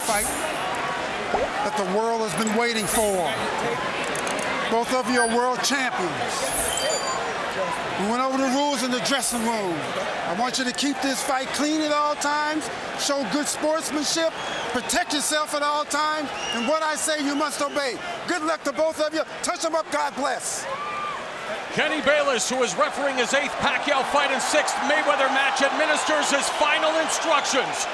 fight that the world has been waiting for. Both of you are world champions. We went over the rules in the dressing room. I want you to keep this fight clean at all times, show good sportsmanship, protect yourself at all times, and what I say you must obey. Good luck to both of you. Touch them up, God bless. Kenny Bayless, who is refereeing his 8th Pacquiao fight and 6th Mayweather match, administers his final instructions.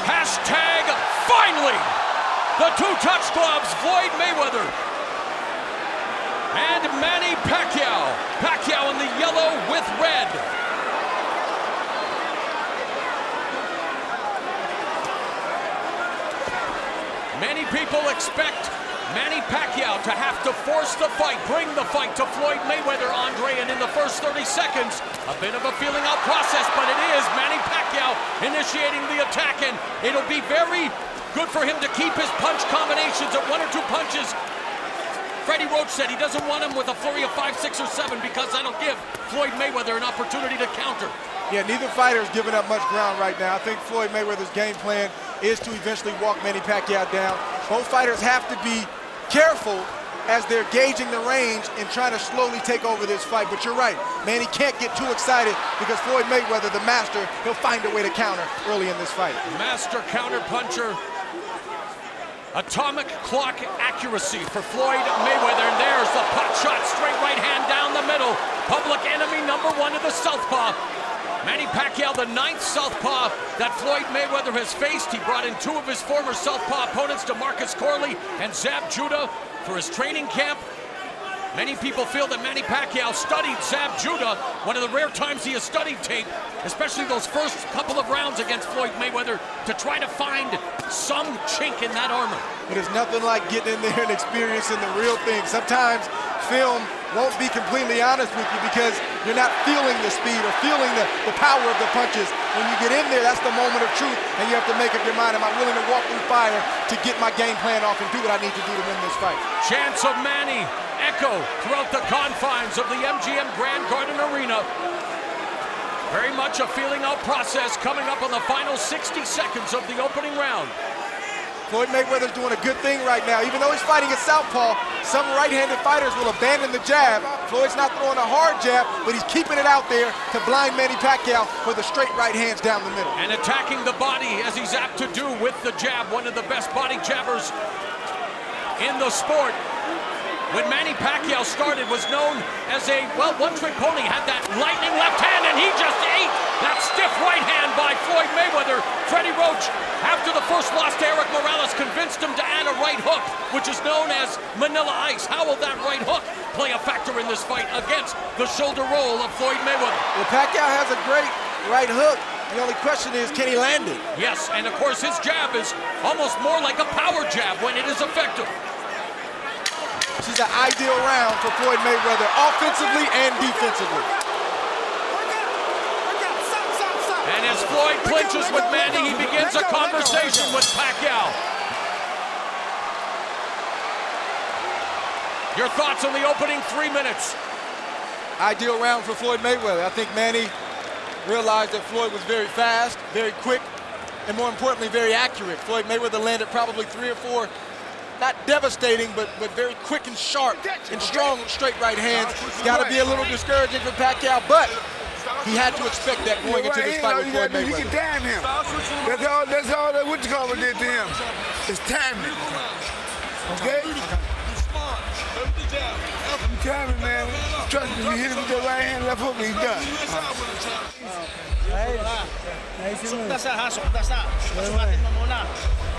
Hashtag finally! The two touch gloves, Floyd Mayweather and Manny Pacquiao. Pacquiao in the yellow with red. Many people expect Manny Pacquiao to have to force the fight, bring the fight to Floyd Mayweather, Andre, and in the first 30 seconds, a bit of a feeling out process, but it is Manny Pacquiao initiating the attack, and it'll be very good for him to keep his punch combinations at 1 or 2 punches. Freddie Roach said he doesn't want him with a flurry of 5, 6, or 7 because that'll give Floyd Mayweather an opportunity to counter. Yeah, neither fighter is giving up much ground right now. I think Floyd Mayweather's game plan is to eventually walk Manny Pacquiao down. Both fighters have to be careful as they're gauging the range and trying to slowly take over this fight. But you're right, Manny can't get too excited because Floyd Mayweather, the master, he'll find a way to counter early in this fight. Master counter puncher. Atomic clock accuracy for Floyd Mayweather. And there's the pot shot, straight right hand down the middle. Public enemy #1 of the southpaw. Manny Pacquiao, the 9th southpaw that Floyd Mayweather has faced. He brought in 2 of his former southpaw opponents, DeMarcus Corley and Zab Judah, for his training camp. Many people feel that Manny Pacquiao studied Zab Judah, one of the rare times he has studied tape, especially those first couple of rounds against Floyd Mayweather, to try to find some chink in that armor. It is nothing like getting in there and experiencing the real thing. Sometimes film won't be completely honest with you because you're not feeling the speed or feeling the power of the punches. When you get in there, that's the moment of truth, and you have to make up your mind, am I willing to walk through fire to get my game plan off and do what I need to do to win this fight? Chants of Manny echo throughout the confines of the MGM Grand Garden Arena. Very much a feeling out process coming up on the final 60 seconds of the opening round. Floyd Mayweather's doing a good thing right now. Even though he's fighting a southpaw, some right-handed fighters will abandon the jab. Floyd's not throwing a hard jab, but he's keeping it out there to blind Manny Pacquiao for the straight right hands down the middle. And attacking the body as he's apt to do with the jab, one of the best body jabbers in the sport. When Manny Pacquiao started, was known as a, well, one-trick pony, had that lightning left hand, and he just ate that stiff right hand by Floyd Mayweather. Freddie Roach, after the first loss to Eric Morales, convinced him to add a right hook, which is known as Manila Ice. How will that right hook play a factor in this fight against the shoulder roll of Floyd Mayweather? Well, Pacquiao has a great right hook. The only question is, can he land it? Yes, and of course his jab is almost more like a power jab when it is effective. This is an ideal round for Floyd Mayweather, offensively and defensively. And as Floyd clinches with Manny, he begins a conversation with Pacquiao. Your thoughts on the opening 3 minutes? Ideal round for Floyd Mayweather. I think Manny realized that Floyd was very fast, very quick, and more importantly, very accurate. Floyd Mayweather landed probably 3 or 4 not devastating, but very quick and sharp and strong straight right hands. It's got to be a little discouraging for Pacquiao, but he had to expect that going into this fight with Floyd Mayweather. You can time him. That's all that what you call it did to him. It's timing. Okay? You timing, man. Trust me, you hit him with that right hand, left hook, he's done. Suktas ha, suktas na. Pasukatin mo muna.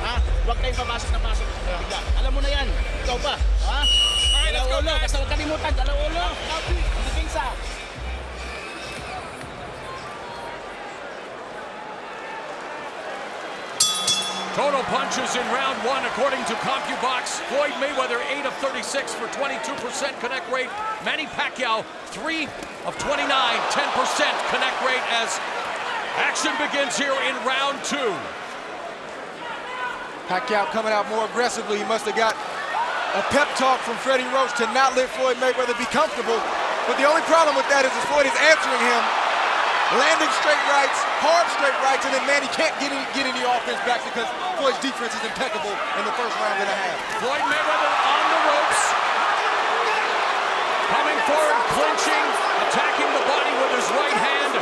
Ha? Huwag kayong papasok na pasok. Alam mo na yan. Ikaw pa. Ha? Dalawa-ulo. Basta huwag kalimutan. Dalawa-ulo. Dipinsa. Total punches in round 1, according to CompuBox. Floyd Mayweather, 8 of 36 for 22% connect rate. Manny Pacquiao, 3 of 29, 10% connect rate as action begins here in round 2. Pacquiao coming out more aggressively. He must have got a pep talk from Freddie Roach to not let Floyd Mayweather be comfortable. But the only problem with that is Floyd is answering him landing straight rights, hard straight rights, and then Manny can't get any offense back because Floyd's defense is impeccable in the first round and a half. Floyd Mayweather on the ropes. Coming forward, clinching, attacking the body with his right hand.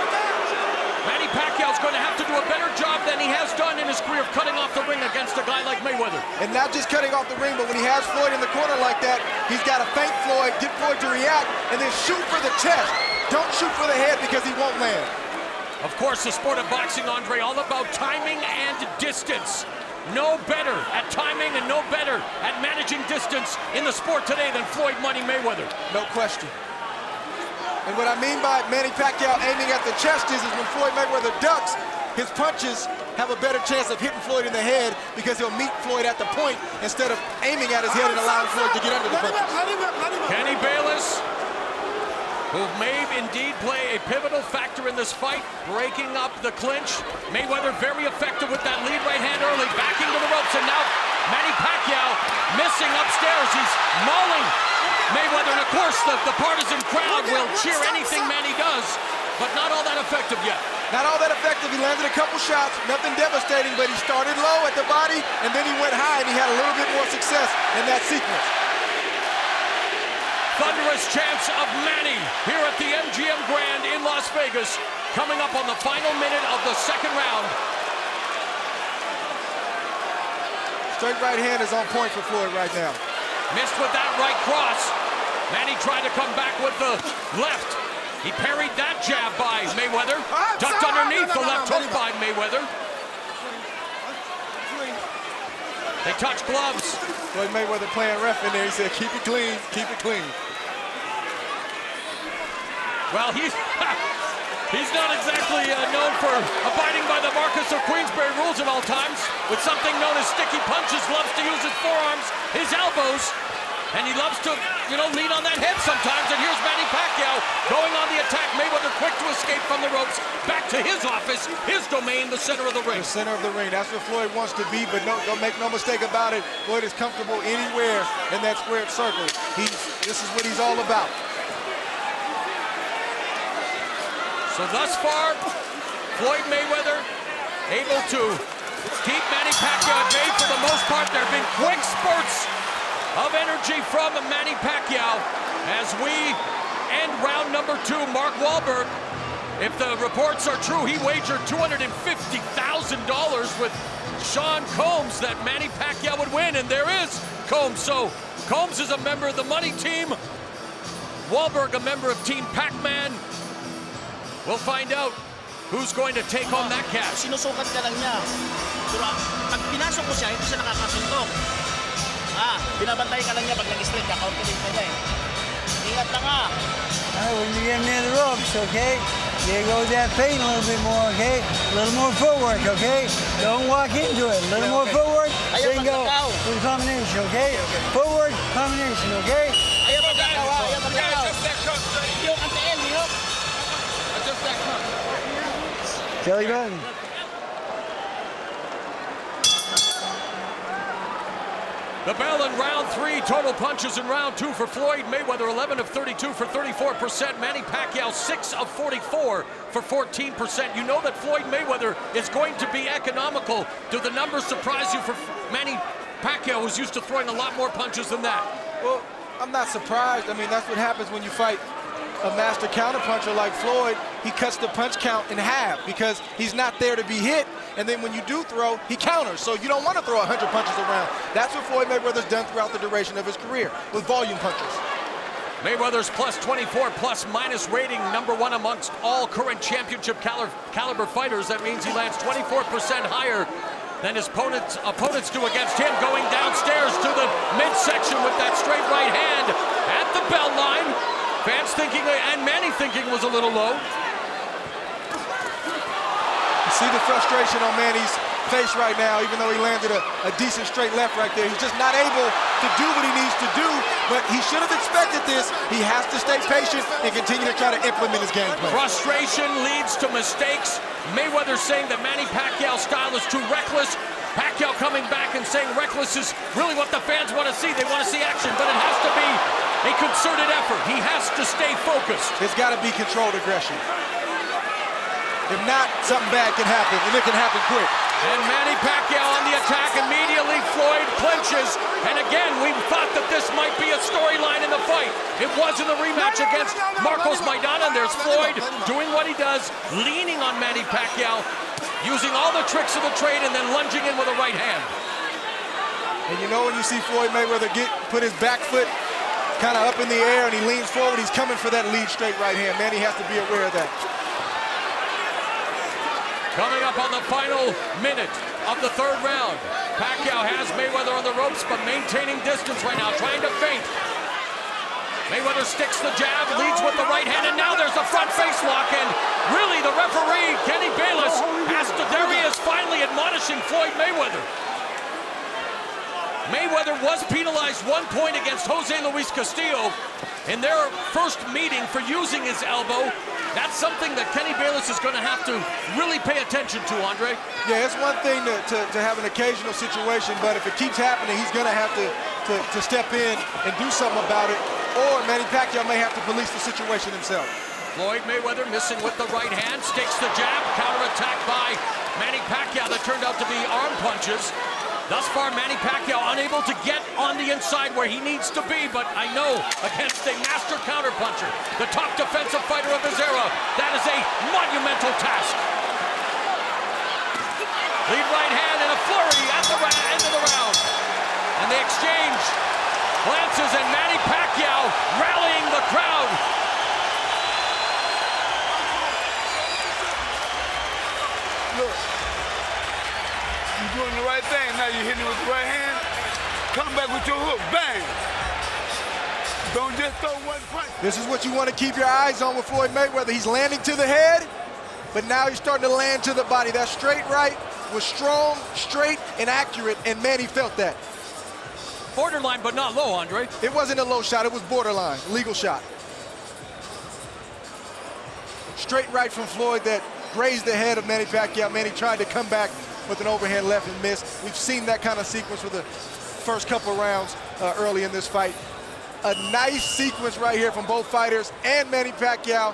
Manny Pacquiao's going to have to do a better job than he has done in his career of cutting off the ring against a guy like Mayweather. And not just cutting off the ring, but when he has Floyd in the corner like that, he's got to feint Floyd, get Floyd to react, and then shoot for the chest. Don't shoot for the head because he won't land. Of course, the sport of boxing, Andre, all about timing and distance. No better at timing and no better at managing distance in the sport today than Floyd Money Mayweather. No question. And what I mean by Manny Pacquiao aiming at the chest is when Floyd Mayweather ducks, his punches have a better chance of hitting Floyd in the head because he'll meet Floyd at the point instead of aiming at his head and allowing Floyd to get under the punches. Kenny Bayless, who may indeed play a pivotal factor in this fight, breaking up the clinch. Mayweather very effective with that lead right hand early, backing to the ropes, and now Manny Pacquiao missing upstairs. He's mauling Mayweather, and of course the partisan crowd will cheer anything Manny does, but not all that effective yet. Not all that effective. He landed a couple shots, nothing devastating, but he started low at the body, and then he went high, and he had a little bit more success in that sequence. Thunderous chants of Manny here at the MGM Grand in Las Vegas, coming up on the final minute of the second round. Straight right hand is on point for Floyd right now. Missed with that right cross. Manny tried to come back with the left. He parried that jab by Mayweather. Ducked underneath the left hook by Mayweather. They touch gloves. Floyd Mayweather playing ref in there. He said, keep it clean, keep it clean. Well, he's not exactly known for abiding by the Marcus of Queensberry rules at all times. With something known as sticky punches, loves to use his forearms, his elbows, and he loves to, lean on that head sometimes. And here's Manny Pacquiao going on the attack. Mayweather quick to escape from the ropes, back to his office, his domain, the center of the ring. The center of the ring. That's where Floyd wants to be, but don't make no mistake about it. Floyd is comfortable anywhere in that squared circle. This is what he's all about. So thus far, Floyd Mayweather able to keep Manny Pacquiao at bay for the most part. There have been quick spurts of energy from Manny Pacquiao as we end round number 2. Mark Wahlberg, if the reports are true, he wagered $250,000 with Sean Combs that Manny Pacquiao would win, and there is Combs. So Combs is a member of the money team, Wahlberg a member of Team Pac-Man. We'll find out who's going to take home that cash. Sinusukat ka lang niya. Pero pag pinasok mo siya, hindi siya nakakasuntok. Binabantay ka lang niya pag nag-straight, kakauntiling ka niya eh. Ingat lang When you get near the ropes, okay? There goes that feint a little bit more, okay? A little more footwork, okay? Don't walk into it. A little more footwork, then go with the combination, okay? Footwork, combination, okay? Ayaw maglakaw, ayaw maglakaw. Yung antiin, Mihok. Jelly button. The bell in round 3, total punches in round 2 for Floyd Mayweather, 11 of 32 for 34%. Manny Pacquiao, 6 of 44 for 14%. You know that Floyd Mayweather is going to be economical. Do the numbers surprise you for Manny Pacquiao, who's used to throwing a lot more punches than that? Well, I'm not surprised. I mean, that's what happens when you fight a master counterpuncher like Floyd. He cuts the punch count in half because he's not there to be hit, and then when you do throw, he counters. So you don't want to throw 100 punches around. That's what Floyd Mayweather's done throughout the duration of his career with volume punches. Mayweather's plus 24 plus minus rating, number 1 amongst all current championship caliber fighters. That means he lands 24% higher than his opponents do against him, going downstairs to the midsection with that straight right hand at the bell line. Fans thinking, and Manny thinking, was a little low. You see the frustration on Manny's face right now, even though he landed a decent straight left right there. He's just not able to do what he needs to do, but he should have expected this. He has to stay patient and continue to try to implement his game plan. Frustration leads to mistakes. Mayweather saying that Manny Pacquiao's style is too reckless. Pacquiao coming back and saying reckless is really what the fans want to see. They want to see action, but it has to be a concerted effort. He has to stay focused. It's got to be controlled aggression. If not, something bad can happen, and it can happen quick. And Manny Pacquiao on the attack. Immediately, Floyd clinches. And again, we thought that this might be a storyline in the fight. It was in the rematch against Marcos Maidana. And there's Floyd doing what he does, leaning on Manny Pacquiao, using all the tricks of the trade, and then lunging in with a right hand. And you know when you see Floyd Mayweather put his back foot kind of up in the air and he leans forward, he's coming for that lead straight right hand. Manny has to be aware of that. Coming up on the final minute of the third round. Pacquiao has Mayweather on the ropes, but maintaining distance right now, trying to feint. Mayweather sticks the jab, leads with the right hand, and now there's a front face lock, and really the referee, Kenny Bayless, there he is finally admonishing Floyd Mayweather. Mayweather was penalized 1 point against Jose Luis Castillo in their first meeting for using his elbow. That's something that Kenny Bayless is going to have to really pay attention to, Andre. Yeah, it's one thing to have an occasional situation, but if it keeps happening, he's going to have to step in and do something about it, or Manny Pacquiao may have to police the situation himself. Floyd Mayweather missing with the right hand, stakes the jab, counterattack by Manny Pacquiao that turned out to be arm punches. Thus far, Manny Pacquiao unable to get on the inside where he needs to be, but I know against a master counterpuncher, the top defensive fighter of his era, that is a monumental task. Lead right hand and a flurry at the end of the round. And they exchange glances, and Manny Pacquiao rallying the crowd. Look. You're doing the right thing. Now you're hitting it with the right hand. Come back with your hook. Bang. Don't just throw one punch. This is what you want to keep your eyes on with Floyd Mayweather. He's landing to the head, but now he's starting to land to the body. That straight right was strong, straight, and accurate, and Manny felt that. Borderline, but not low, Andre. It wasn't a low shot. It was borderline. Legal shot. Straight right from Floyd that grazed the head of Manny Pacquiao. Manny tried to come back with an overhand left and missed. We've seen that kind of sequence for the first couple rounds early in this fight. A nice sequence right here from both fighters and Manny Pacquiao.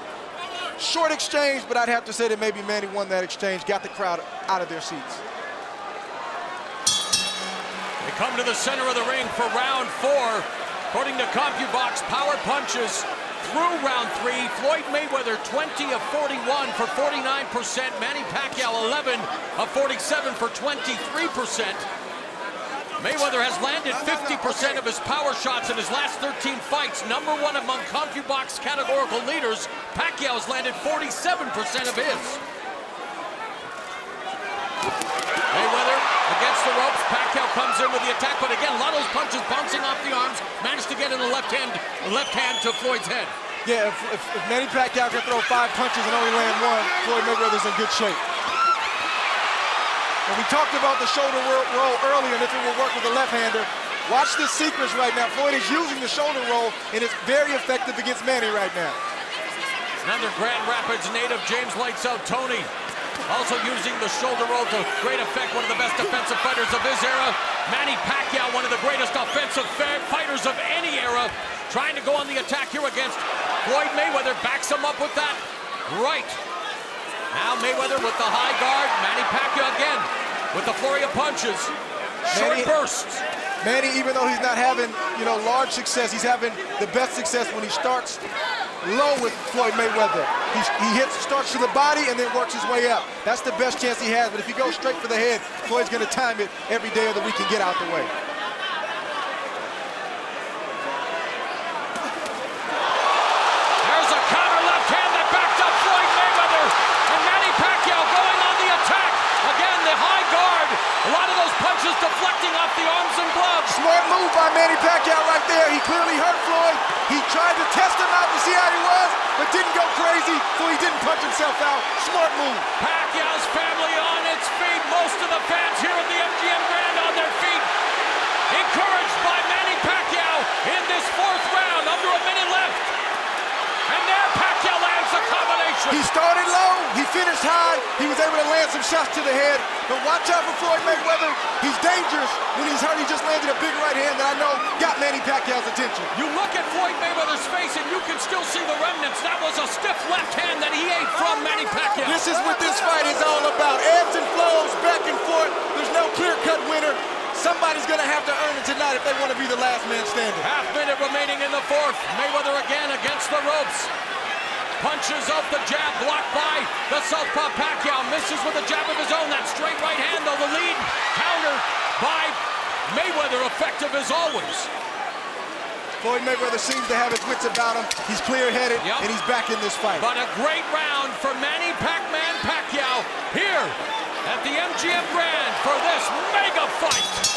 Short exchange, but I'd have to say that maybe Manny won that exchange, got the crowd out of their seats. They come to the center of the ring for round 4. According to CompuBox, power punches through round 3. Floyd Mayweather 20 of 41 for 49%. Manny Pacquiao 11 of 47 for 23%. Mayweather has landed 50% of his power shots in his last 13 fights. #1 among CompuBox categorical leaders. Pacquiao has landed 47% of his. Mayweather against the ropes. Pacquiao comes in with the attack, but again, a lot of those punches bouncing off the arms. Managed to get in the left hand to Floyd's head. Yeah, if Manny Pacquiao can throw 5 punches and only land 1, Floyd Mayweather's in good shape. And we talked about the shoulder roll earlier and if it will work with the left-hander. Watch this sequence right now. Floyd is using the shoulder roll, and it's very effective against Manny right now. Another Grand Rapids native, James Lights Out Tony, also using the shoulder roll to great effect. One of the best defensive fighters of his era. Manny Pacquiao, one of the greatest offensive fighters of any era, trying to go on the attack here against Floyd Mayweather. Backs him up with that right. Now Mayweather with the high guard. Manny Pacquiao again with the flurry of punches. Short bursts. Manny, even though he's not having, large success, he's having the best success when he starts low with Floyd Mayweather. He starts to the body and then works his way up. That's the best chance he has. But if he goes straight for the head, Floyd's going to time it every day of the week and get out the way. Deflecting off the arms and gloves. Smart move by Manny Pacquiao right there. He clearly hurt Floyd. He tried to test him out to see how he was, but didn't go crazy, so he didn't punch himself out. Smart move. Pacquiao's family on its feet. Most of the fans here at the MGM Grand on their feet. Encouraged by Manny Pacquiao in this 4th round. Under a minute left. And there Pacquiao lands a combination. He started low. He finished high. He was able to land some shots to the head. But watch out for Floyd Mayweather. He's dangerous. dangerous when he's hurt. He just landed a big right hand that I know got Manny Pacquiao's attention. You look at Floyd Mayweather's face and you can still see the remnants. That was a stiff left hand that he ate from Manny Pacquiao. This is what this fight is all about. Ebbs and flows, back and forth. There's no clear-cut winner. Somebody's going to have to earn it tonight if they want to be the last man standing. Half minute remaining in the fourth. Mayweather again against the ropes. Punches off the jab, blocked by the southpaw Pacquiao. Misses with a jab of his own. That straight right hand, though, the lead. Counter by Mayweather, effective as always. Floyd Mayweather seems to have his wits about him. He's clear-headed, and he's back in this fight. But a great round for Manny Pac-Man Pacquiao here at the MGM Grand for this mega fight.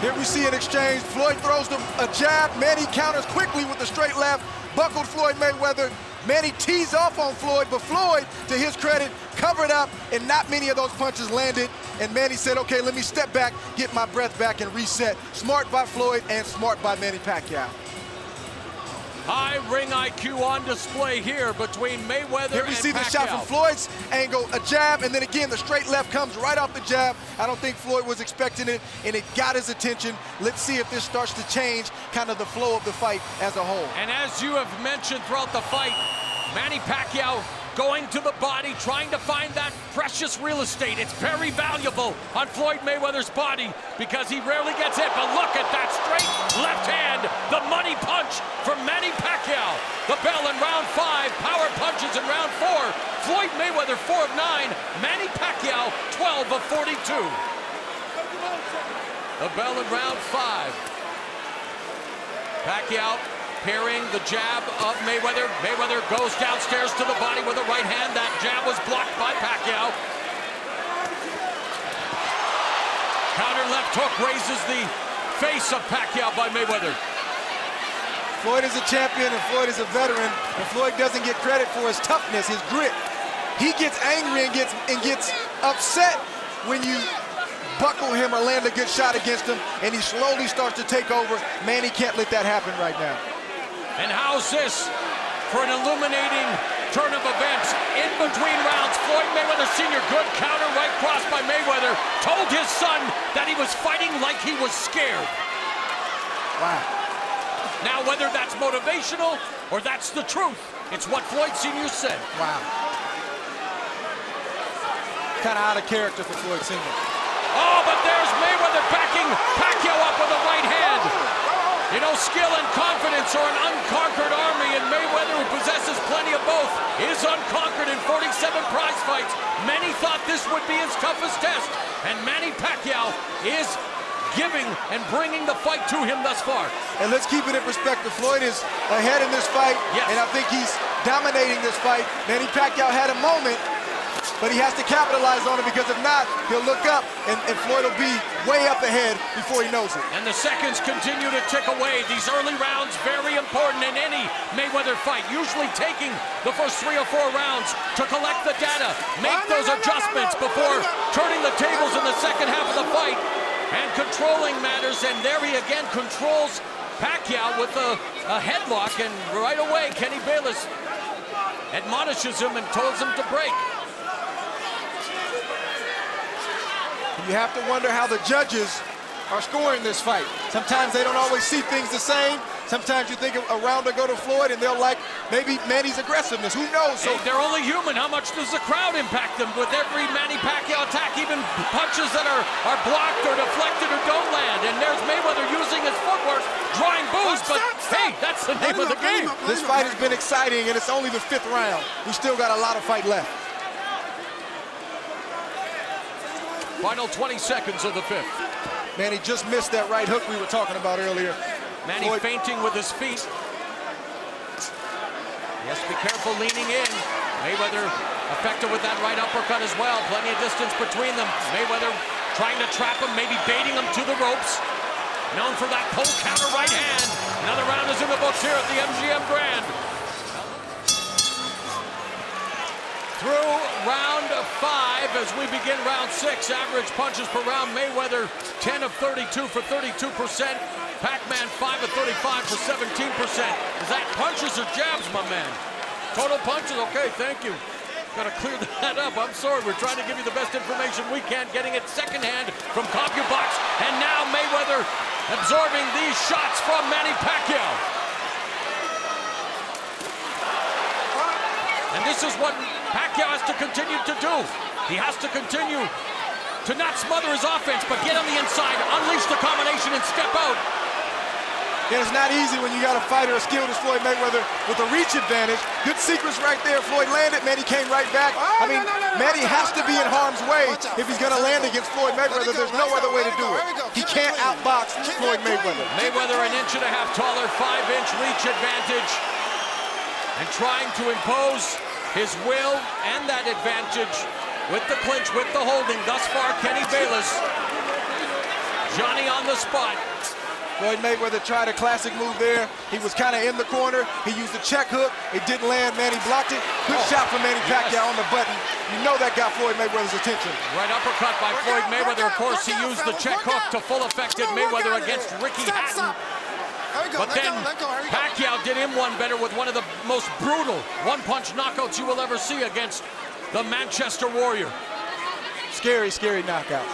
Here we see an exchange. Floyd throws a jab. Manny counters quickly with the straight left. Buckled Floyd Mayweather. Manny tees off on Floyd, but Floyd, to his credit, covered up, and not many of those punches landed. And Manny said, okay, let me step back, get my breath back, and reset. Smart by Floyd and smart by Manny Pacquiao. High ring IQ on display here between Mayweather and Pacquiao. Here we see the shot from Floyd's angle, a jab, and then again the straight left comes right off the jab. I don't think Floyd was expecting it, and it got his attention. Let's see if this starts to change kind of the flow of the fight as a whole. And as you have mentioned throughout the fight, Manny Pacquiao going to the body, trying to find that precious real estate. It's very valuable on Floyd Mayweather's body because he rarely gets hit. But look at that straight left hand, the money punch from Manny Pacquiao. The bell in round 5, power punches in round 4. Floyd Mayweather 4 of 9, Manny Pacquiao 12 of 42. The bell in round 5. Pacquiao parrying the jab of Mayweather. Mayweather goes downstairs to the body with a right hand. That jab was blocked by Pacquiao. Counter left hook raises the face of Pacquiao by Mayweather. Floyd is a champion and Floyd is a veteran, and Floyd doesn't get credit for his toughness, his grit. He gets angry and gets upset when you buckle him or land a good shot against him, and he slowly starts to take over. Manny can't let that happen right now. And how's this for an illuminating turn of events? In between rounds, Floyd Mayweather Sr., good counter, right cross by Mayweather, told his son that he was fighting like he was scared. Wow. Now, whether that's motivational or that's the truth, it's what Floyd Sr. said. Wow. Kind of out of character for Floyd Sr. Oh, but there's Mayweather backing Pacquiao up with a right hand. You know, skill and confidence are an unconquered army, and Mayweather, who possesses plenty of both, is unconquered in 47 prize fights. Many thought this would be his toughest test, and Manny Pacquiao is giving and bringing the fight to him thus far. And let's keep it in perspective. Floyd is ahead in this fight, and I think he's dominating this fight. Manny Pacquiao had a moment, but he has to capitalize on it, because if not, he'll look up and Floyd will be way up ahead before he knows it. And the seconds continue to tick away. These early rounds, very important in any Mayweather fight. Usually taking the first 3 or 4 rounds to collect the data, make those adjustments before turning the tables in the second half of the fight and controlling matters. And there he again controls Pacquiao with a headlock, and right away Kenny Bayless admonishes him and tells him to break. You have to wonder how the judges are scoring this fight. Sometimes they don't always see things the same. Sometimes you think a round will go to Floyd and they'll like maybe Manny's aggressiveness. Who knows? So hey, they're only human. How much does the crowd impact them with every Manny Pacquiao attack, even punches that are blocked or deflected or don't land? And there's Mayweather using his footwork, drawing boos, but hey, that's the name of the game. This fight has been exciting, and it's only the 5th round. We still got a lot of fight left. Final 20 seconds of the 5th. Manny just missed that right hook we were talking about earlier. Manny Floyd feinting with his feet. He has to be careful leaning in. Mayweather effective with that right uppercut as well. Plenty of distance between them. Mayweather trying to trap him, maybe baiting him to the ropes. Known for that pull counter right hand. Another round is in the books here at the MGM Grand. Through round 5 as we begin round 6. Average punches per round. Mayweather 10 of 32 for 32%. Pac-Man 5 of 35 for 17%. Is that punches or jabs, my man? Total punches, okay, thank you. Gotta clear that up. I'm sorry, we're trying to give you the best information we can, getting it secondhand from CompuBox. And now Mayweather absorbing these shots from Manny Pacquiao. And this is what Pacquiao has to continue to do. He has to continue to not smother his offense, but get on the inside, unleash the combination, and step out. And it's not easy when you got a fighter as skilled as Floyd Mayweather with a reach advantage. Good sequence right there. Floyd landed. Manny came right back. I mean, Manny has to be in harm's way if he's going to land against Floyd Mayweather. There's no other way to do it. He can't outbox Floyd Mayweather. Mayweather an inch and a half taller, 5-inch reach advantage, and trying to impose his will and that advantage with the clinch, with the holding. Thus far, Kenny Bayless. Johnny on the spot. Floyd Mayweather tried a classic move there. He was kind of in the corner. He used a check hook. It didn't land. Manny blocked it. Good shot from Manny Pacquiao on the button. You know that got Floyd Mayweather's attention. Right uppercut by Floyd Mayweather. Of course, he used the check hook to full effect in Mayweather against Ricky Hatton. But then Pacquiao did him one better with one of the most brutal one-punch knockouts you will ever see against the Manchester Warrior. Scary, scary knockout.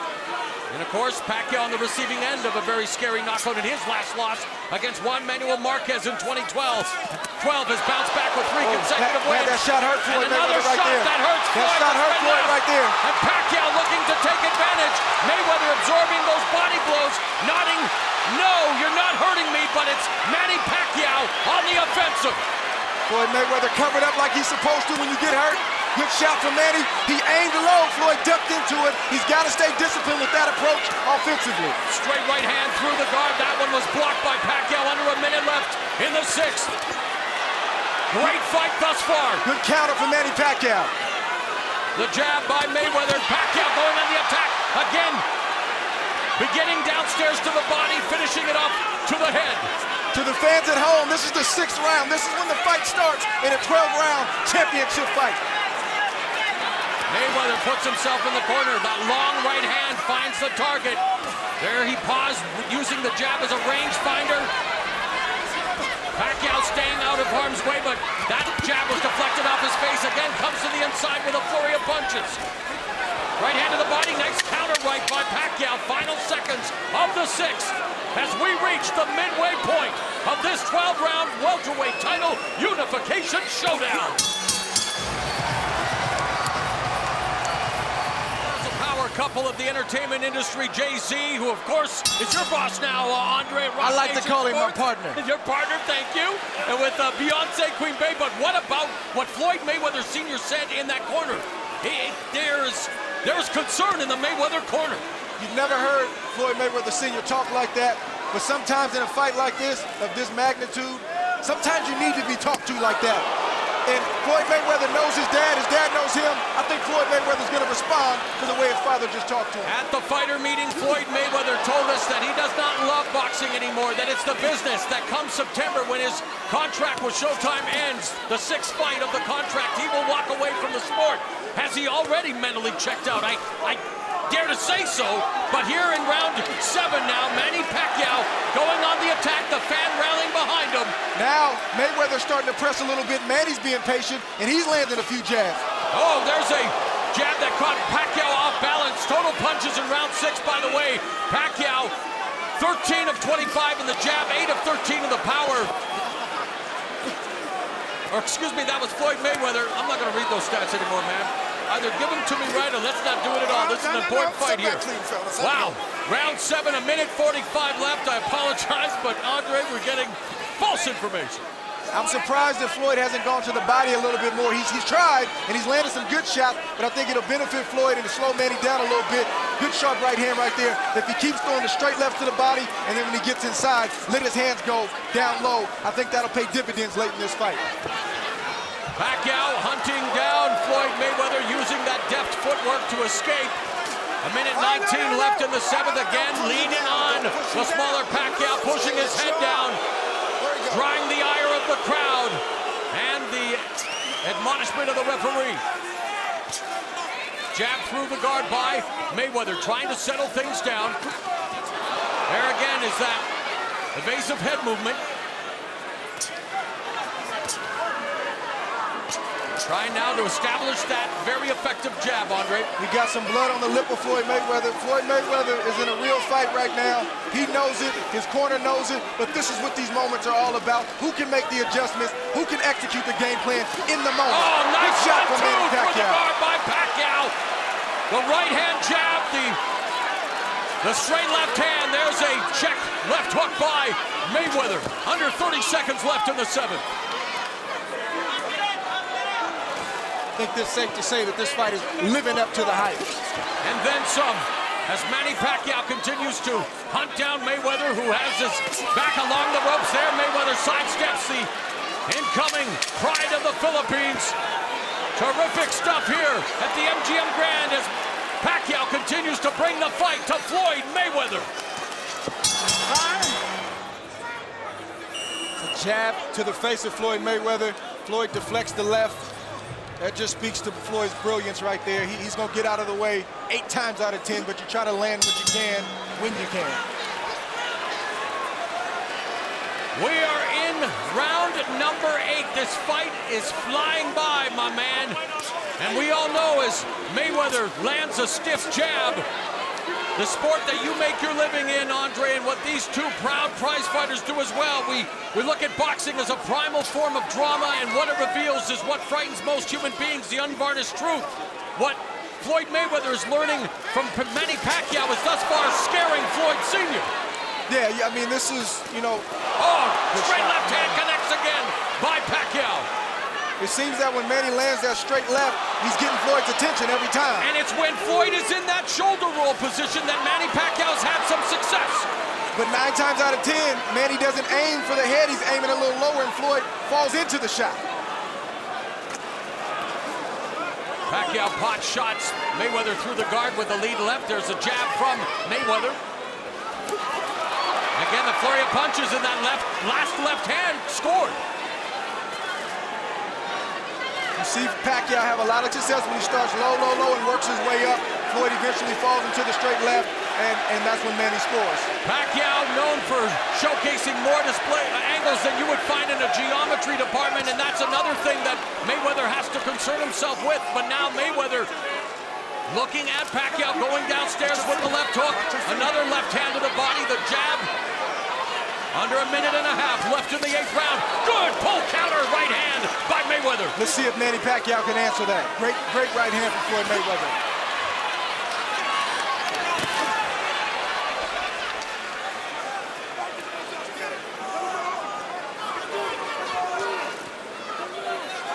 And of course, Pacquiao on the receiving end of a very scary knockout in his last loss against Juan Manuel Marquez in 2012. 12 has bounced back with 3 consecutive wins. That shot hurt Floyd Mayweather right there. That hurts Floyd. That shot hurt Floyd right there. And Pacquiao looking to take advantage. Mayweather absorbing those body blows, nodding, no, you're not hurting me, but it's Manny Pacquiao on the offensive. Floyd Mayweather covered up like he's supposed to when you get hurt. Good shot from Manny. He aimed low. Floyd ducked into it. He's got to stay disciplined with that approach offensively. Straight right hand through the guard. That one was blocked by Pacquiao. Under a minute left in the 6th. Great fight thus far. Good counter from Manny Pacquiao. The jab by Mayweather. Pacquiao going on the attack again. Beginning downstairs to the body, finishing it up to the head. To the fans at home, this is the 6th round. This is when the fight starts in a 12-round championship fight. Mayweather puts himself in the corner. That long right hand finds the target. There he paused, using the jab as a range finder. Pacquiao staying out of harm's way, but that jab was deflected off his face. Again, comes to the inside with a flurry of punches. Right hand to the body, nice counter right by Pacquiao. Final seconds of the 6th as we reach the midway point of this 12-round welterweight title unification showdown. Couple of the entertainment industry, Jay-Z, who of course is your boss now, Andre. I like to call him my partner. Your partner, thank you. And with Beyonce, Queen Bey. But what about what Floyd Mayweather Sr. said in that corner? There's concern in the Mayweather corner. You've never heard Floyd Mayweather Sr. talk like that, but sometimes in a fight like this, of this magnitude, sometimes you need to be talked to like that. And Floyd Mayweather knows his dad knows him. I think Floyd Mayweather's going to respond to the way his father just talked to him. At the fighter meeting, Floyd Mayweather told us that he does not love boxing anymore, that it's the business, that come September when his contract with Showtime ends, the 6th fight of the contract, he will walk away from the sport. Has he already mentally checked out? I dare to say so, but here in round 7 now, Manny Pacquiao going on the attack, the fan rallying behind him. Now, Mayweather's starting to press a little bit. Manny's being patient, and he's landing a few jabs. Oh, there's a jab that caught Pacquiao off balance. Total punches in round 6, by the way. Pacquiao, 13 of 25 in the jab, 8 of 13 in the power. Or excuse me, that was Floyd Mayweather. I'm not going to read those stats anymore, man. Either give them to me right or let's not do it at all. This is an important fight here. Wow. Round 7, a minute 45 left. I apologize, but Andre, we're getting false information. I'm surprised that Floyd hasn't gone to the body a little bit more. He's tried, and he's landed some good shots, but I think it'll benefit Floyd and to slow Manny down a little bit. Good sharp right hand right there. If he keeps throwing the straight left to the body, and then when he gets inside, let his hands go down low, I think that'll pay dividends late in this fight. Pacquiao hunting down Floyd Mayweather, using that deft footwork to escape. A minute 19 left in the 7th, again leaning on the smaller Pacquiao, pushing his head down, drawing the ire of the crowd, and the admonishment of the referee. Jab through the guard by Mayweather, trying to settle things down. There again is that Evasive head movement. Trying now to establish that very effective jab, Andre. We got some blood on the lip of Floyd Mayweather. Floyd Mayweather is in a real fight right now. He knows it, his corner knows it, but this is what these moments are all about. Who can make the adjustments? Who can execute the game plan in the moment? Oh, nice shot from Manny for the Pacquiao. guard by Pacquiao. The right hand jab, the straight left hand. There's a check left hook by Mayweather. Under 30 seconds left in the 7th. I think it's safe to say that this fight is living up to the hype. And then some, as Manny Pacquiao continues to hunt down Mayweather, who has his back along the ropes there. Mayweather sidesteps the incoming pride of the Philippines. Terrific stuff here at the MGM Grand as Pacquiao continues to bring the fight to Floyd Mayweather. A jab to the face of Floyd Mayweather. Floyd deflects the left. That just speaks to Floyd's brilliance right there. He's going to get out of the way 8 times out of 10, but you try to land what you can when you can. We are in round number 8. This fight is flying by, my man. And we all know as Mayweather lands a stiff jab, the sport that you make your living in, Andre, and what these two proud prize fighters do as well. We look at boxing as a primal form of drama, and what it reveals is what frightens most human beings, the unvarnished truth. What Floyd Mayweather is learning from Manny Pacquiao is thus far scaring Floyd Sr. Yeah, I mean, this is, you know... Oh, straight left hand connects again by Pacquiao. It seems that when Manny lands that straight left, he's getting Floyd's attention every time. And it's when Floyd is in that shoulder roll position that Manny Pacquiao's had some success. But 9 times out of 10, Manny doesn't aim for the head. He's aiming a little lower, and Floyd falls into the shot. Pacquiao pot shots Mayweather through the guard with the lead left. There's a jab from Mayweather. Again, the flurry of punches in that last left hand scored. You see Pacquiao have a lot of success when he starts low, low, low and works his way up. Floyd eventually falls into the straight left, and that's when Manny scores. Pacquiao known for showcasing more display angles than you would find in a geometry department, and that's another thing that Mayweather has to concern himself with. But now Mayweather looking at Pacquiao going downstairs with the left hook. Another left hand to the body, the jab. Under a minute and a half left in the 8th round. Good pull counter right hand by Mayweather. Let's see if Manny Pacquiao can answer that. Great right hand from Floyd Mayweather.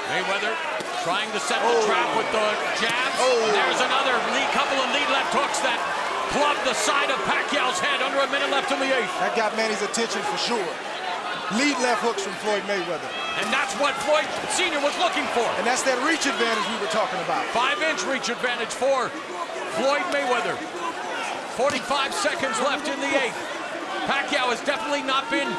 Mayweather trying to set the trap with the jabs. There's another couple of lead left hooks that clubbed the side of Pacquiao's head. Under a minute left in the 8th. That got Manny's attention for sure. Lead left hooks from Floyd Mayweather. And that's what Floyd Sr. was looking for. And that's that reach advantage we were talking about. 5-inch reach advantage for Floyd Mayweather. 45 seconds left in the 8th. Pacquiao has definitely not been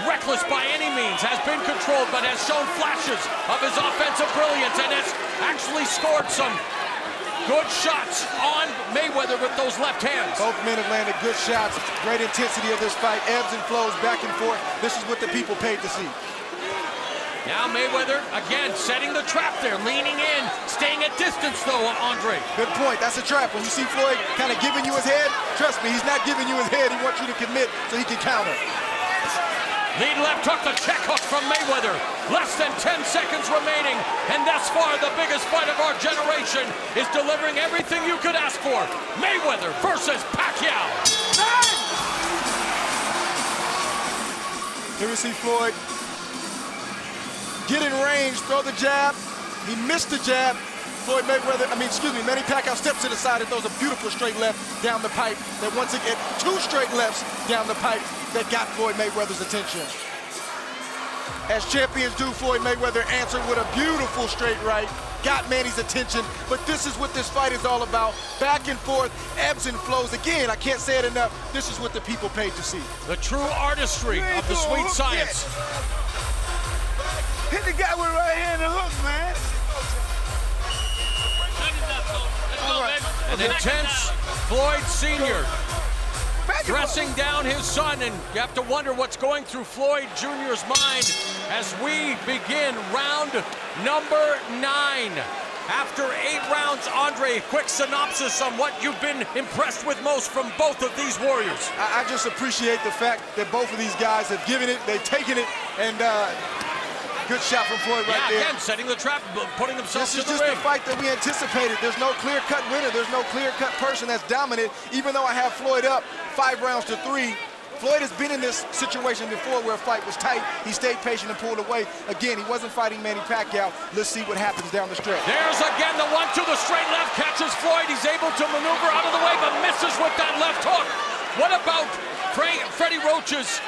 reckless by any means, has been controlled, but has shown flashes of his offensive brilliance and has actually scored some good shots on Mayweather with those left hands. Both men have landed good shots. Great intensity of this fight. Ebbs and flows back and forth. This is what the people paid to see. Now Mayweather, again, setting the trap there, leaning in, staying at distance though, Andre. Good point. That's a trap. When you see Floyd kind of giving you his head, trust me, he's not giving you his head. He wants you to commit so he can counter. Lead left hook, the check hook from Mayweather. Less than 10 seconds remaining, and thus far the biggest fight of our generation is delivering everything you could ask for. Mayweather versus Pacquiao. Here we see Floyd get in range, throw the jab. He missed the jab. Manny Pacquiao steps to the side and throws a beautiful straight left down the pipe. That once again, 2 straight lefts down the pipe that got Floyd Mayweather's attention. As champions do, Floyd Mayweather answered with a beautiful straight right, got Manny's attention, but this is what this fight is all about. Back and forth, ebbs and flows. Again, I can't say it enough, this is what the people paid to see. The true artistry of the sweet science. Hit the guy with a right hand and hook, man. An intense Floyd Sr. dressing down his son, and you have to wonder what's going through Floyd Jr.'s mind as we begin round number 9. After 8 rounds, Andre, quick synopsis on what you've been impressed with most from both of these warriors. I just appreciate the fact that both of these guys have given it, they've taken it, and good shot from Floyd right there. Again, setting the trap, putting themselves in the ring. This is just the fight that we anticipated. There's no clear-cut winner. There's no clear-cut person that's dominant. Even though I have Floyd up 5 rounds to 3, Floyd has been in this situation before where a fight was tight. He stayed patient and pulled away. Again, he wasn't fighting Manny Pacquiao. Let's see what happens down the stretch. There's again the 1-2, the straight left catches Floyd. He's able to maneuver out of the way, but misses with that left hook. What about Freddie Roach's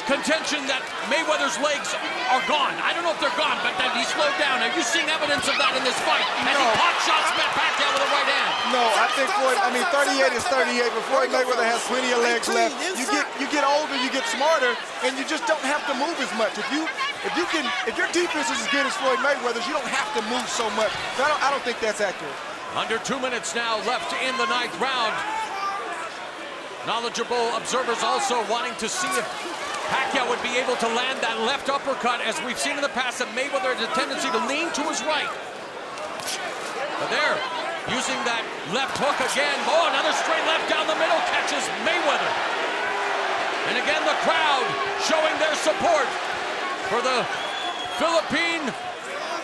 contention that Mayweather's legs are gone? I don't know if they're gone, but that he slowed down. Are you seeing evidence of that in this fight? As he pot shots Pacquiao with a right hand. No, I think Floyd, 38 is 38, but Floyd Mayweather has plenty of legs left. You get older, you get smarter, and you just don't have to move as much. If your defense is as good as Floyd Mayweather's, you don't have to move so much. I don't think that's accurate. Under 2 minutes now left in the 9th round. Knowledgeable observers also wanting to see if Pacquiao would be able to land that left uppercut. As we've seen in the past, that Mayweather has a tendency to lean to his right. But there, using that left hook again. Oh, another straight left down the middle, catches Mayweather. And again, the crowd showing their support for the Philippine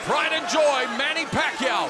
pride and joy, Manny Pacquiao.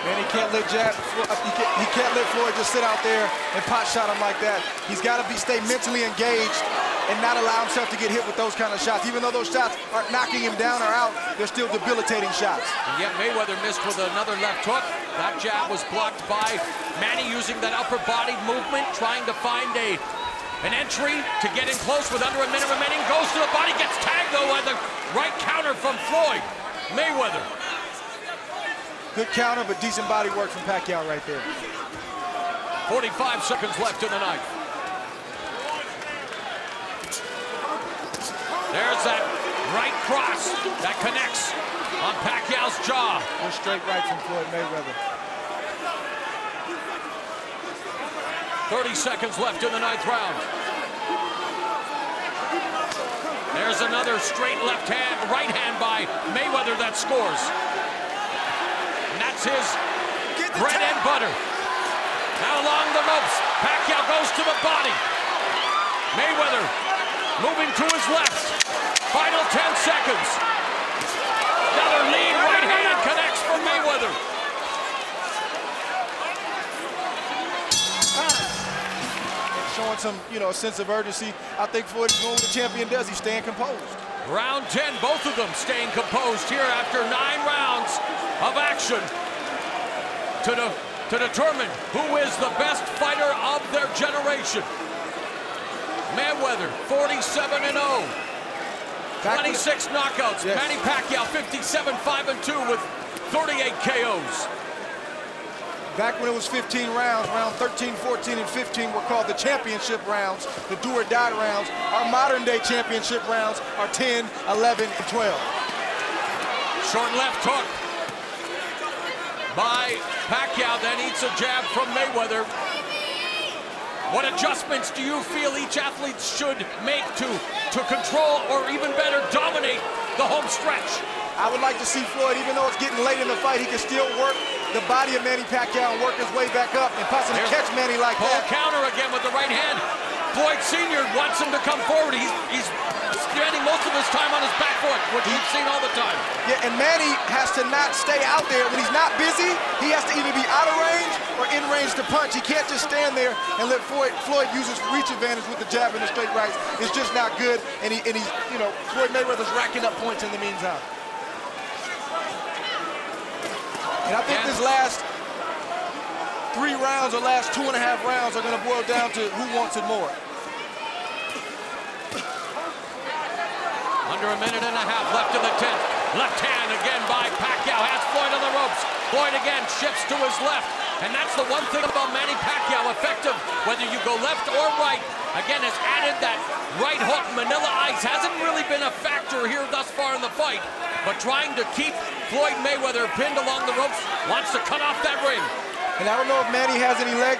And he can't let he can't let Floyd just sit out there and pot shot him like that. He's got to stay mentally engaged and not allow himself to get hit with those kind of shots. Even though those shots aren't knocking him down or out, they're still debilitating shots. And yet Mayweather missed with another left hook. That jab was blocked by Manny, using that upper body movement, trying to find an entry to get in close with under a minute remaining. Goes to the body, gets tagged though by the right counter from Floyd Mayweather. Good counter, but decent body work from Pacquiao right there. 45 seconds left in the 9th. There's that right cross that connects on Pacquiao's jaw. Good straight right from Floyd Mayweather. 30 seconds left in the 9th round. There's another straight right hand by Mayweather that scores. And that's his bread and butter. Now along the ropes, Pacquiao goes to the body. Mayweather moving to his left. Final 10 seconds. Another lead right hand connects for Mayweather. Showing some, a sense of urgency. I think Floyd is doing what the champion does. He's staying composed. Round 10, both of them staying composed here after 9 rounds of action to determine who is the best fighter of their generation. Mayweather, 47-0. 26 knockouts. Yes. Manny Pacquiao, 57-5-2 with 38 KOs. Back when it was 15 rounds, round 13, 14, and 15 were called the championship rounds, the do or die rounds. Our modern day championship rounds are 10, 11, and 12. Short left hook by Pacquiao, then eats a jab from Mayweather. What adjustments do you feel each athlete should make to control or even better dominate the home stretch? I would like to see Floyd, even though it's getting late in the fight, he can still work the body of Manny Pacquiao and work his way back up and possibly catch Manny like that. Counter again with the right hand. Floyd Sr. wants him to come forward. He's spending most of his time on his back foot, which we've seen all the time. Yeah, and Manny has to not stay out there. When he's not busy, he has to either be out of range or in range to punch. He can't just stand there and let Floyd use his reach advantage with the jab and the straight rights. It's just not good, and he's, Floyd Mayweather's racking up points in the meantime. And I think this last 3 rounds or last 2.5 rounds are going to boil down to who wants it more. Under a minute and a half left in the 10th. Left hand again by Pacquiao. Has Floyd on the ropes. Floyd again shifts to his left. And that's the one thing about Manny Pacquiao. Effective, whether you go left or right. Again, has added that right hook. Manila Ice hasn't really been a factor here thus far in the fight. but trying to keep Floyd Mayweather pinned along the ropes, wants to cut off that ring. And I don't know if Manny has any leg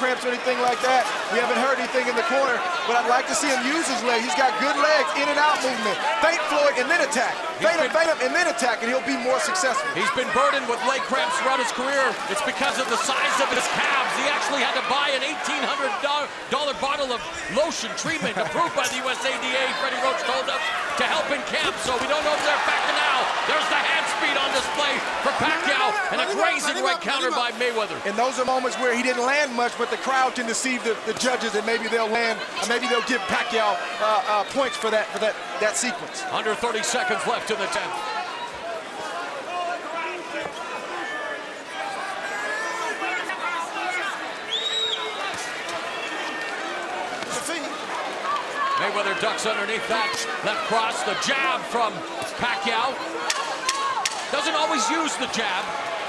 cramps or anything like that. We haven't heard anything in the corner, but I'd like to see him use his legs. He's got good legs, in and out movement. Feint Floyd and then attack. Feint him and then attack, and he'll be more successful. He's been burdened with leg cramps throughout his career. It's because of the size of his calves. He actually had to buy an $1,800 bottle of lotion treatment approved by the USADA, Freddie Roach told us, to help in camp. So we don't know if they're back to now. There's the hand speed on display for Pacquiao, and a grazing right counter by Mayweather. And those are moments where he didn't land much, but the crowd can deceive the judges, and maybe they'll land, or maybe they'll give Pacquiao points for that sequence. Under 30 seconds left in the 10th. Mayweather ducks underneath that left cross. The jab from Pacquiao. Doesn't always use the jab.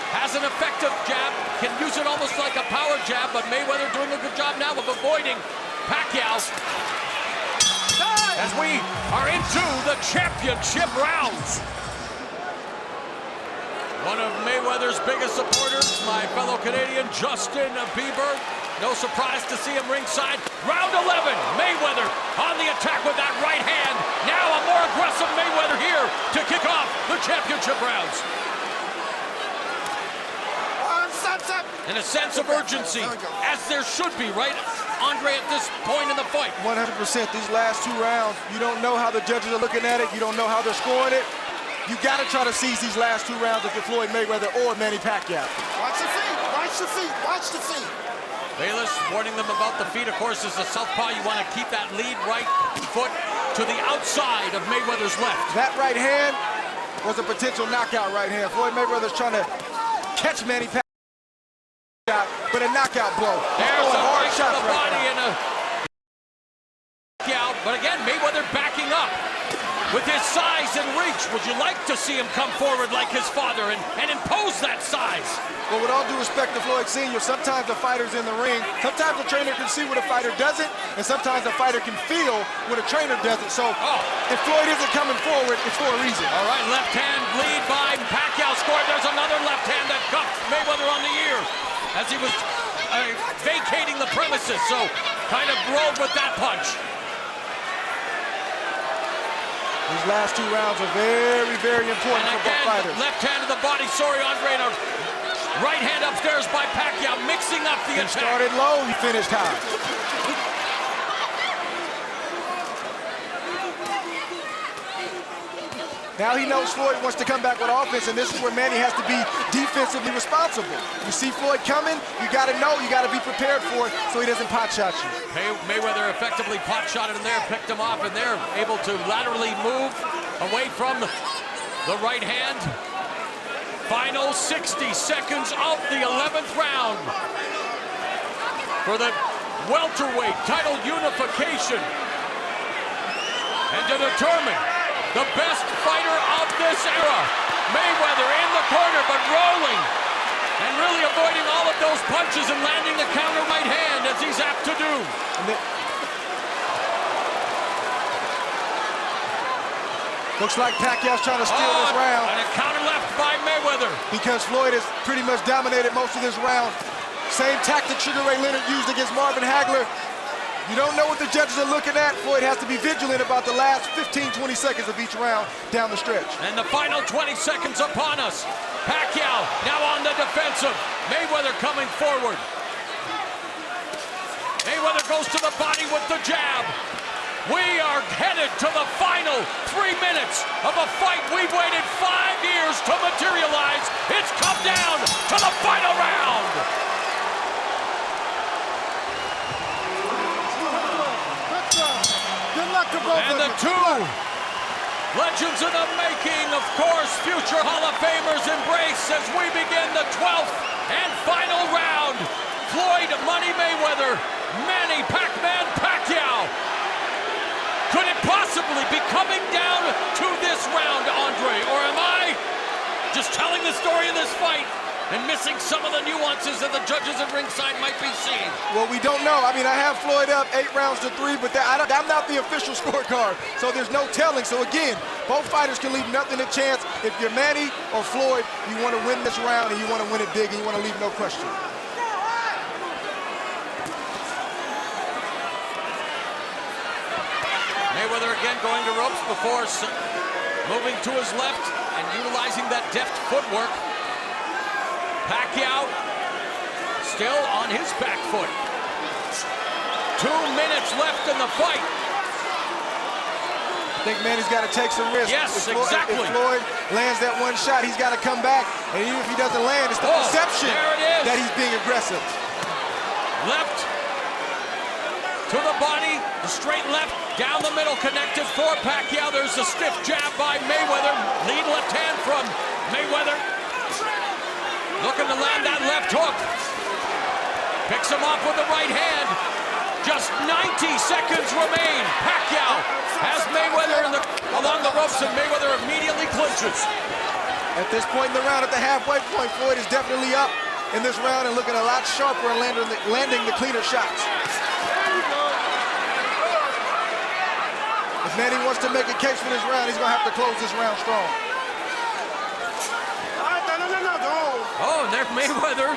Has an effective jab. Can use it almost like a power jab, but Mayweather doing a good job now of avoiding Pacquiao. As we are into the championship rounds. One of Mayweather's biggest supporters, my fellow Canadian, Justin Bieber. No surprise to see him ringside. Round 11, Mayweather on the attack with that right hand. Now a more aggressive Mayweather here to kick off the championship rounds. Stop. And a sense of urgency, as there should be, right, Andre, at this point in the fight? 100%. These last 2 rounds, you don't know how the judges are looking at it. You don't know how they're scoring it. You got to try to seize these last 2 rounds if you're Floyd Mayweather or Manny Pacquiao. Watch the feet. Watch the feet. Watch the feet. Bayless warning them about the feet. Of course, as a southpaw, you want to keep that lead right foot to the outside of Mayweather's left. That right hand was a potential knockout right hand. Floyd Mayweather's trying to catch Manny Pacquiao, but a knockout blow. There's a hard right to shot the right body now. and a Pacquiao. But again, Mayweather backing up. With his size and reach, would you like to see him come forward like his father and impose that size? Well, with all due respect to Floyd Sr., sometimes the fighter's in the ring, sometimes the trainer can see what a fighter doesn't, and sometimes the fighter can feel what a trainer doesn't. So if Floyd isn't coming forward, it's for a reason. All right, left hand lead by Pacquiao scored. There's another left hand that cuffed Mayweather on the ear as he was vacating the premises, so kind of rolled with that punch. These last 2 rounds are very, very important for both fighters. Left hand to the body, sorry, Andre. And a right hand upstairs by Pacquiao, mixing up the attack. He started low, he finished high. Now he knows Floyd wants to come back with offense, and this is where Manny has to be defensively responsible. You see Floyd coming, you got to know, you got to be prepared for it so he doesn't pot shot you. Mayweather effectively pot shotted him there, picked him off, and they're able to laterally move away from the right hand. Final 60 seconds of the 11th round for the welterweight title unification. And to determine the best fighter of this era, Mayweather in the corner, but rolling and really avoiding all of those punches and landing the counter right hand as he's apt to do. Looks like Pacquiao's trying to steal this round. And a counter left by Mayweather. Because Floyd has pretty much dominated most of this round. Same tactic Sugar Ray Leonard used against Marvin Hagler. You don't know what the judges are looking at. Floyd has to be vigilant about the last 15, 20 seconds of each round down the stretch. And the final 20 seconds upon us. Pacquiao now on the defensive. Mayweather coming forward. Mayweather goes to the body with the jab. We are headed to the final 3 minutes of a fight we've waited 5 years to materialize. It's come down to the final round. And the 2 legends in the making, of course, future Hall of Famers embrace as we begin the 12th and final round. Floyd Money Mayweather, Manny Pac-Man Pacquiao. Could it possibly be coming down to this round, Andre? Or am I just telling the story of this fight and missing some of the nuances that the judges at ringside might be seeing? Well, we don't know. I mean, I have Floyd up 8 rounds to 3, but I'm not the official scorecard, so there's no telling. So again, both fighters can leave nothing to chance. If you're Manny or Floyd, you want to win this round and you want to win it big and you want to leave no question. Mayweather again going to ropes before moving to his left and utilizing that deft footwork. Pacquiao still on his back foot. 2 minutes left in the fight. I think Manny's got to take some risks. Yes, exactly. If Floyd lands that one shot, he's got to come back. And even if he doesn't land, it's the perception that he's being aggressive. Left to the body, the straight left, down the middle, connected for Pacquiao. There's a stiff jab by Mayweather. Lead left hand from Mayweather. Looking to land that left hook. Picks him off with the right hand. Just 90 seconds remain. Pacquiao has Mayweather along the ropes, and Mayweather immediately clinches. At this point in the round, at the halfway point, Floyd is definitely up in this round and looking a lot sharper and landing the cleaner shots. If Manny wants to make a case for this round, he's going to have to close this round strong. Oh, and there Mayweather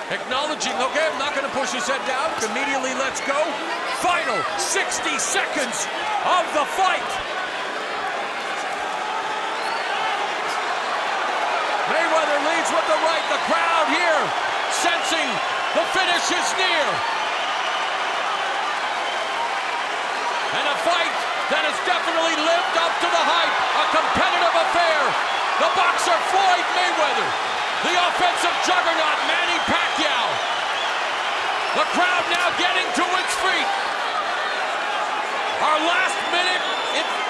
acknowledging, okay, I'm not going to push his head down. Immediately lets go. Final 60 seconds of the fight. Mayweather leads with the right. The crowd here sensing the finish is near. And a fight that has definitely lived up to the hype. A competitive affair. The boxer Floyd Mayweather. The offensive juggernaut Manny Pacquiao. The crowd now getting to its feet. Our last minute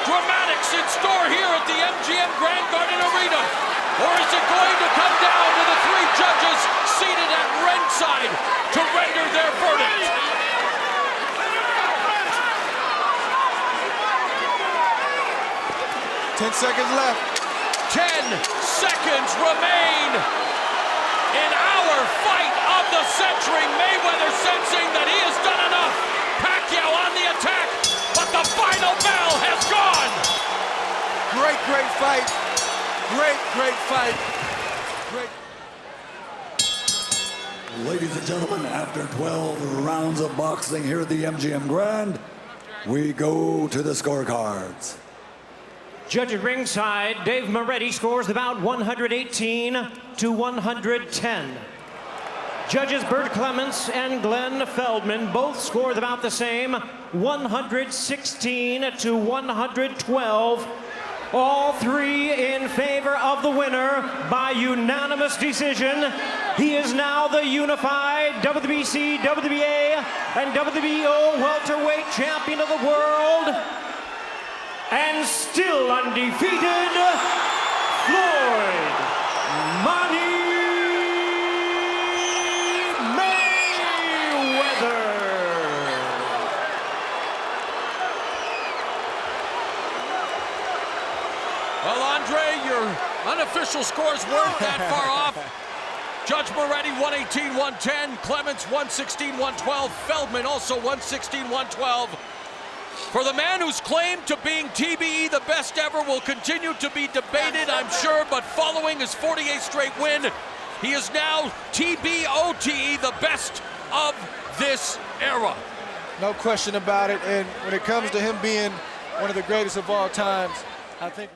dramatics in store here at the MGM Grand Garden Arena. Or is it going to come down to the 3 judges seated at ringside to render their verdict? Ten seconds left. 10 seconds remain in our fight of the century. Mayweather sensing that he has done enough. Pacquiao on the attack, but the final bell has gone. Great fight. Great fight. Ladies and gentlemen, after 12 rounds of boxing here at the MGM Grand, we go to the scorecards. Judge at ringside, Dave Moretti scores the bout 118 to 110. Judges Bert Clements and Glenn Feldman both scored about the same, 116 to 112. All 3 in favor of the winner by unanimous decision. He is now the unified WBC, WBA, and WBO welterweight champion of the world. And still undefeated, Floyd Manny Mayweather. Well, Andre, your unofficial scores weren't that far off. Judge Moretti 118-110, Clements 116-112, Feldman also 116-112. For the man who's claimed to being TBE the best ever will continue to be debated, I'm sure, but following his 48th straight win, he is now TBOTE, the best of this era. No question about it, and when it comes to him being one of the greatest of all times, I think